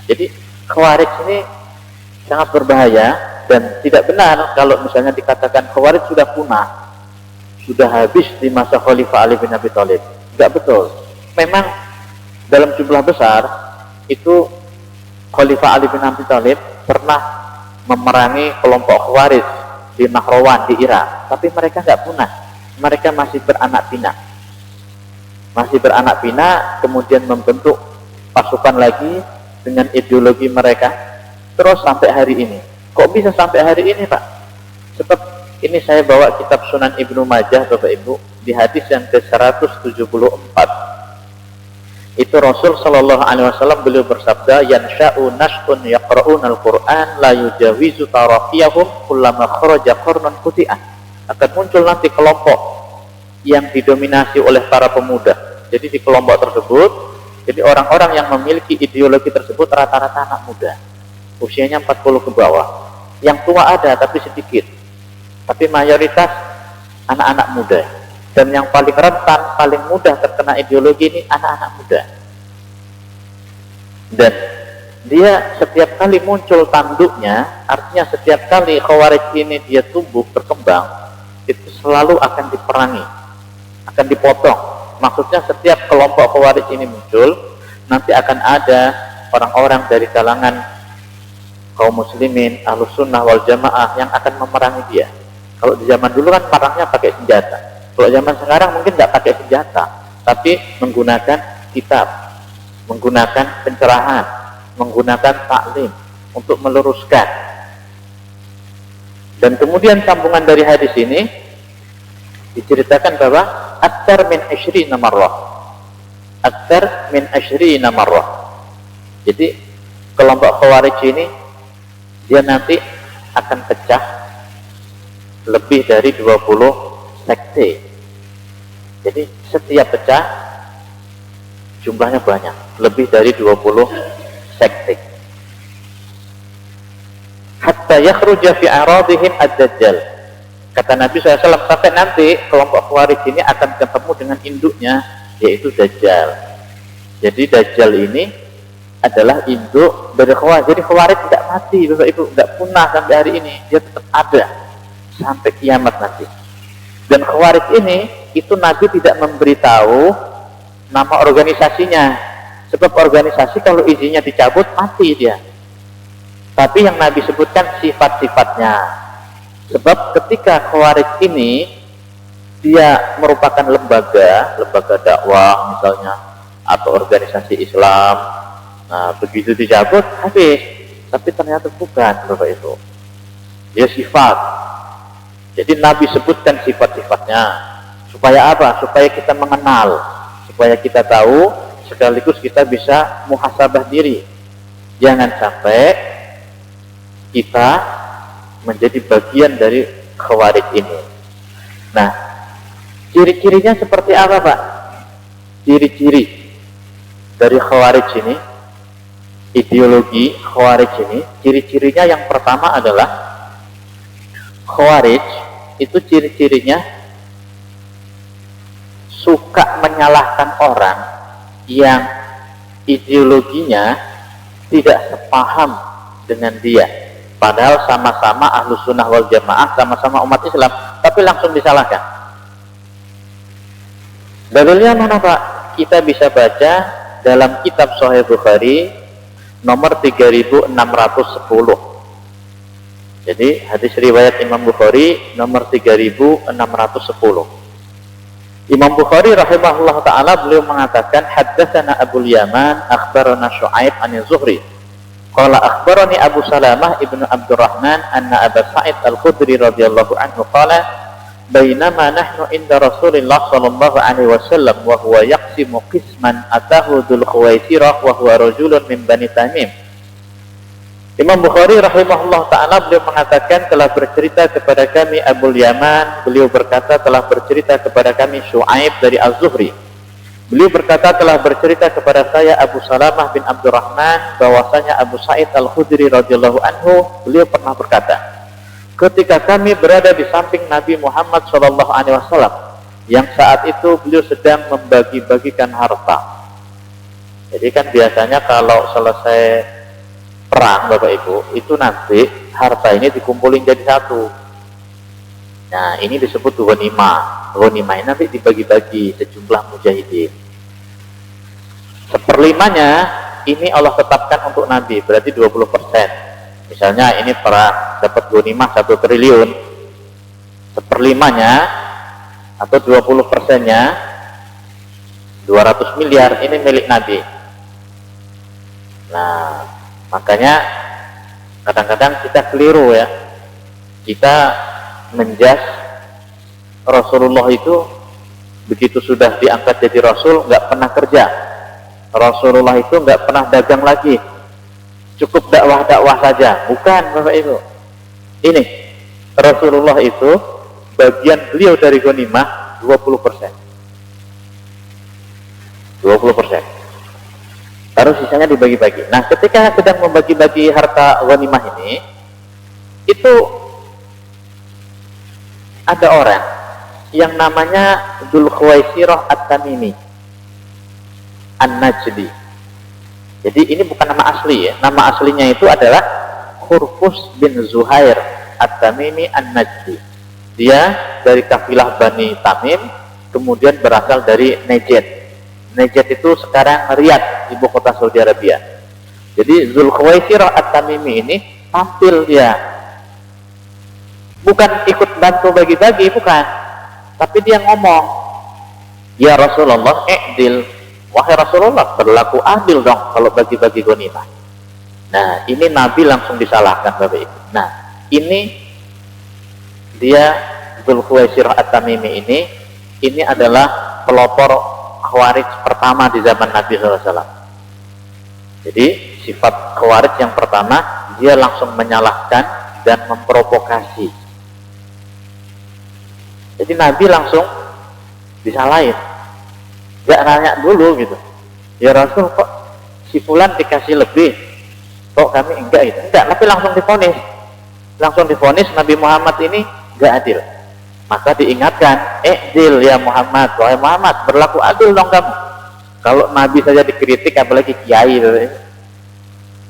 Jadi Khawarij ini sangat berbahaya dan tidak benar kalau misalnya dikatakan Khawarij sudah punah, sudah habis di masa Khalifah Ali bin Abi Thalib. Tidak betul. Memang dalam jumlah besar itu Khalifah Ali bin Abi Thalib pernah memerangi kelompok Khawarij di Nahrawan di Irak, tapi mereka nggak punah. Mereka masih beranak pinak, kemudian membentuk pasukan lagi dengan ideologi mereka terus sampai hari ini. Kok bisa sampai hari ini, Pak? Sebab ini saya bawa kitab Sunan Ibnu Majah, Bapak Ibu, di hadis yang ke-174. Itu Rasul sallallahu alaihi wasallam beliau bersabda, "Yansha'u nas'un yaqra'una al-Qur'an la yujawizu tarafiyahum kullama kharaja qarnun quti'ah." Akan muncul nanti kelompok yang didominasi oleh para pemuda. Jadi di kelompok tersebut, jadi orang-orang yang memiliki ideologi tersebut rata-rata anak muda, usianya 40 ke bawah. Yang tua ada tapi sedikit, tapi mayoritas anak-anak muda. Dan yang paling rentan, paling mudah terkena ideologi ini anak-anak muda. Dan dia setiap kali muncul tanduknya, artinya setiap kali Khawarij ini dia tumbuh berkembang, itu selalu akan diperangi, akan dipotong. Maksudnya setiap kelompok Khawarij ini muncul, nanti akan ada orang-orang dari kalangan kaum muslimin, ahlus sunnah wal jamaah yang akan memerangi dia. Kalau di zaman dulu kan perangnya pakai senjata. Kalau zaman sekarang mungkin nggak pakai senjata, tapi menggunakan kitab, menggunakan pencerahan, menggunakan taklim untuk meluruskan. Dan kemudian sambungan dari hadis ini diceritakan bahwa aktsar min 20 marrah. Aktsar min 20 marrah. Jadi kelompok Khawarij ini dia nanti akan pecah lebih dari 20 sekte. Jadi setiap pecah jumlahnya banyak, lebih dari 20 sekte. Hatta yakhruja fi aradihim ad-dajjal. Kata Nabi SAW, sampai nanti kelompok Khawarij ini akan ketemu dengan induknya, yaitu Dajjal. Jadi Dajjal ini adalah induk dari Khawarij. Jadi Khawarij tidak mati, Bapak Ibu, tidak punah sampai hari ini, dia tetap ada sampai kiamat nanti. Dan Khawarij ini itu Nabi tidak memberitahu nama organisasinya, sebab organisasi kalau izinnya dicabut mati dia. Tapi yang Nabi sebutkan sifat-sifatnya. Sebab ketika Khawarij ini dia merupakan lembaga dakwah misalnya atau organisasi Islam, nah begitu dicabut habis. Tapi ternyata bukan, Bapak Ibu, dia sifat. Jadi Nabi sebutkan sifat-sifatnya supaya apa? Supaya kita mengenal, supaya kita tahu, sekaligus kita bisa muhasabah diri. Jangan sampai kita menjadi bagian dari Khawarij ini. Nah, ciri-cirinya seperti apa, Pak? Ciri-ciri dari Khawarij ini, ideologi Khawarij ini, ciri-cirinya yang pertama adalah Khawarij itu ciri-cirinya suka menyalahkan orang yang ideologinya tidak sepaham dengan dia. Padahal sama-sama ahlus sunnah wal jamaah, sama-sama umat Islam, tapi langsung disalahkan. Dalilnya mana, Pak? Kita bisa baca dalam kitab Sahih Bukhari nomor 3610. Jadi hadis riwayat Imam Bukhari nomor 3610. Imam Bukhari rahimahullah ta'ala beliau mengatakan, haddatsana Abul Yaman akhbarana Syu'aib an Zuhri qala akhbarani Abu Salamah ibnu Abdurrahman anna Abu Sa'id Al-Khudri radhiyallahu anhu qala bainama nahnu inda Rasulillah sallallahu alaihi wasallam wa huwa yaqsimu qisman atahu dzul Khuwaisirah wa huwa rajulun min Bani Tamim. Imam Bukhari rahimahullah ta'ala beliau mengatakan telah bercerita kepada kami Abul Yaman, beliau berkata telah bercerita kepada kami Syu'aib dari Az-Zuhri, beliau berkata telah bercerita kepada saya Abu Salamah bin Abdurrahman bahwasanya Abu Sa'id Al-Khudri radhiyallahu anhu beliau pernah berkata, ketika kami berada di samping Nabi Muhammad SAW yang saat itu beliau sedang membagi-bagikan harta. Jadi kan biasanya kalau selesai perang Bapak Ibu, itu nanti harta ini dikumpulin jadi satu. Nah, ini disebut ghanimah. Ghanimah ini nanti dibagi-bagi sejumlah mujahidin. 1/5-nya ini Allah tetapkan untuk Nabi, berarti 20%. Misalnya ini perang dapat ghanimah 1 triliun. 1/5-nya atau 20%-nya 200 miliar ini milik Nabi. Nah, makanya kadang-kadang kita keliru ya. Kita menjas Rasulullah itu begitu sudah diangkat jadi Rasul nggak pernah kerja. Rasulullah itu nggak pernah dagang lagi, cukup dakwah-dakwah saja. Bukan Bapak Ibu, ini Rasulullah itu bagian beliau dari ghanimah 20%. 20%. Baru sisanya dibagi-bagi. Nah, ketika sedang membagi-bagi harta ghanimah ini, itu ada orang yang namanya Dzulkhuwaisirah At-Tamimi An-Najdi. Jadi ini bukan nama asli ya. Nama aslinya itu adalah Khurfus bin Zuhair At-Tamimi An-Najdi. Dia dari kafilah Bani Tamim, kemudian berasal dari Najd. Najd itu sekarang Riyadh, ibu kota Saudi Arabia. Jadi Dzulkhuwaisirah At-Tamimi ini tampil dia. Bukan ikut bantu bagi-bagi, bukan. Tapi dia ngomong, "Ya Rasulullah, i'dil." Wahai Rasulullah, berlaku adil dong kalau bagi-bagi ghanimah. Nah, ini Nabi langsung disalahkan Bapak Ibu. Nah, ini dia Dzulkhuwaisirah At-Tamimi ini adalah pelopor Khawarij pertama di zaman Nabi SAW. Jadi sifat Khawarij yang pertama, dia langsung menyalahkan dan memprovokasi. Jadi Nabi langsung disalahin, nggak nanya dulu gitu. Ya Rasul, kok si fulan dikasih lebih, kok kami enggak gitu? Enggak, tapi langsung divonis Nabi Muhammad ini nggak adil. Maka diingatkan, "I'dil ya Muhammad, wahai Muhammad, berlaku adil dong kamu." Kalau Nabi saja dikritik, apalagi kiai.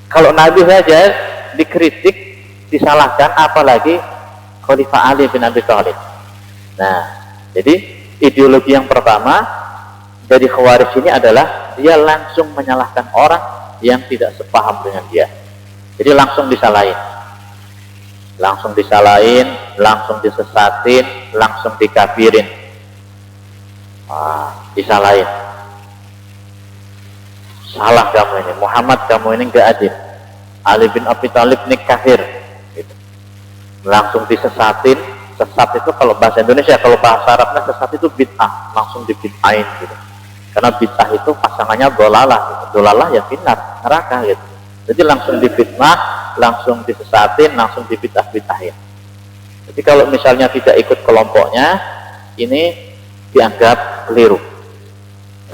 Kalau Nabi saja dikritik, disalahkan, apalagi Khalifah Ali bin Abi Thalib. Nah, jadi ideologi yang pertama dari Khawarij ini adalah dia langsung menyalahkan orang yang tidak sepaham dengan dia. Jadi langsung disalahin, langsung disesatin, langsung dikafirin, disalahin. Salah kamu ini, Muhammad kamu ini enggak adil, Ali bin Abi Thalib ini kafir, gitu. Langsung disesatin. Sesat itu kalau bahasa Indonesia, kalau bahasa Arabnya sesat itu bid'ah, langsung dibid'ain gitu. Karena bid'ah itu pasangannya dolalah, gitu. Dolalah ya finar, neraka gitu. Jadi langsung difitnah, langsung disesatin, langsung dibid'ah-bid'ahin. Jadi kalau misalnya tidak ikut kelompoknya, ini dianggap keliru.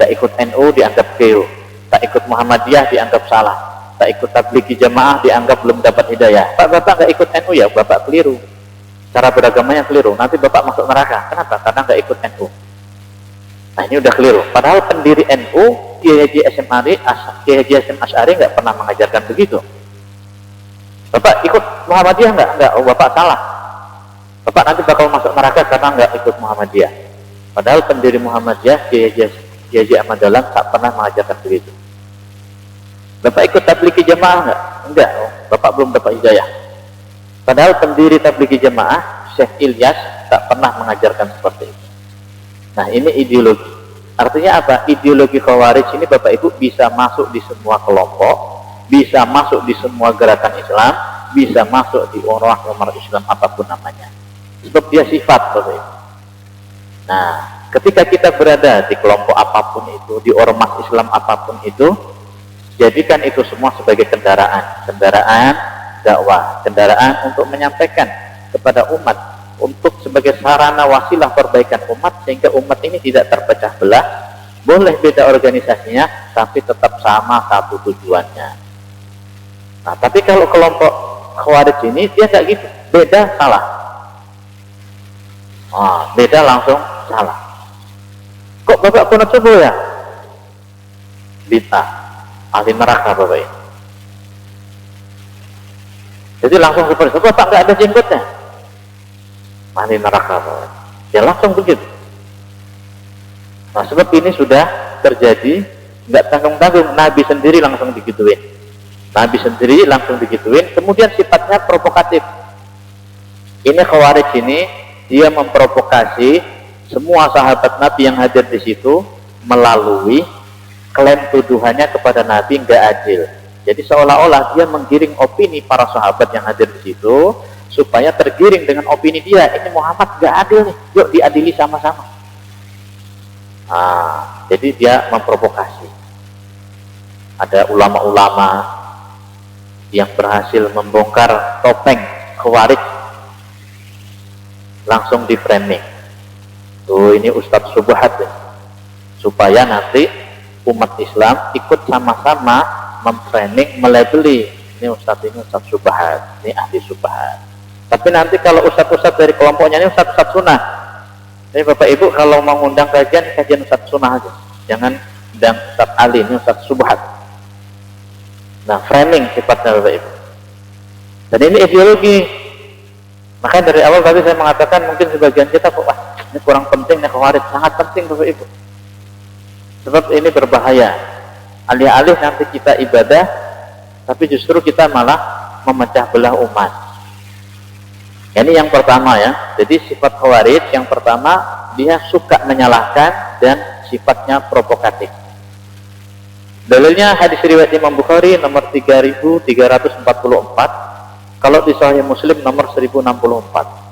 Tak ikut NU dianggap keliru. Tak ikut Muhammadiyah dianggap salah. Tak ikut tablighi jamaah dianggap belum dapat hidayah. Pak, Bapak nggak ikut NU ya, Bapak keliru. Cara beragamanya keliru, nanti Bapak masuk neraka. Kenapa? Karena nggak ikut NU. Nah, ini udah keliru. Padahal pendiri NU, Kiai Haji Hasyim Asy'ari nggak pernah mengajarkan begitu. Bapak ikut Muhammadiyah nggak? Oh, Bapak salah. Bapak nanti bakal masuk neraka karena nggak ikut Muhammadiyah. Padahal pendiri Muhammadiyah, Kiai Haji Ahmad Dahlan, tak pernah mengajarkan begitu. Bapak ikut tablighi jamaah nggak? Enggak. Oh, Bapak belum dapat hidayah. Padahal pendiri tablighi jamaah Syekh Ilyas tak pernah mengajarkan seperti itu. Nah, ini ideologi. Artinya apa? Ideologi Khawarij ini Bapak Ibu bisa masuk di semua kelompok, bisa masuk di semua gerakan Islam, bisa masuk di ormas Islam apapun namanya. Sebab dia sifat Bapak Ibu. Nah, ketika kita berada di kelompok apapun itu, di ormas Islam apapun itu, jadikan itu semua sebagai kendaraan dakwah, kendaraan untuk menyampaikan kepada umat, untuk sebagai sarana wasilah perbaikan umat, sehingga umat ini tidak terpecah belah. Boleh beda organisasinya, tapi tetap sama satu tujuannya. Nah, tapi kalau kelompok Khawarij ini dia nggak gitu, beda salah. Beda langsung salah. Kok Bapak kunut subuh ya? Bid'ah, ahli neraka Bapak ini. Jadi langsung seperti itu, Bapak nggak ada jenggotnya, ahli neraka. Ya langsung begitu. Nah, sebab ini sudah terjadi, nggak tanggung-tanggung, Nabi sendiri langsung digituin. Nabi sendiri langsung digituin. Kemudian sifatnya provokatif. Ini Khawarij ini, dia memprovokasi semua sahabat Nabi yang hadir di situ melalui klaim tuduhannya kepada Nabi nggak adil. Jadi seolah-olah dia menggiring opini para sahabat yang hadir di situ supaya tergiring dengan opini dia. Ini Muhammad nggak adil nih, yuk diadili sama-sama. Nah, jadi dia memprovokasi. Ada ulama-ulama yang berhasil membongkar topeng Khawarij, langsung di framing. Tuh ini Ustadz Subhat ya. Supaya nanti umat Islam ikut sama-sama memframing, melabeli ini Ustadz Subhat, ini ahli Subhat. Tapi nanti kalau Ustadz dari kelompoknya ini Ustadz Sunnah. Ini Bapak Ibu kalau mau ngundang kajian Ustadz Sunnah aja. Jangan undang Ustadz Ali, ini Ustadz Subhat. Nah, framing sifatnya Bapak Ibu. Dan ini ideologi. Makanya dari awal tadi saya mengatakan mungkin sebagian kita kok ini kurang penting nih Khawarij. Sangat penting Bapak Ibu. Sebab ini berbahaya. Alih-alih nanti kita ibadah, tapi justru kita malah memecah belah umat. Ini yang pertama ya. Jadi sifat Khawarij yang pertama, dia suka menyalahkan dan sifatnya provokatif. Dalilnya hadis riwayat Imam Bukhari nomor 3344, kalau di Sahih Muslim nomor 1064.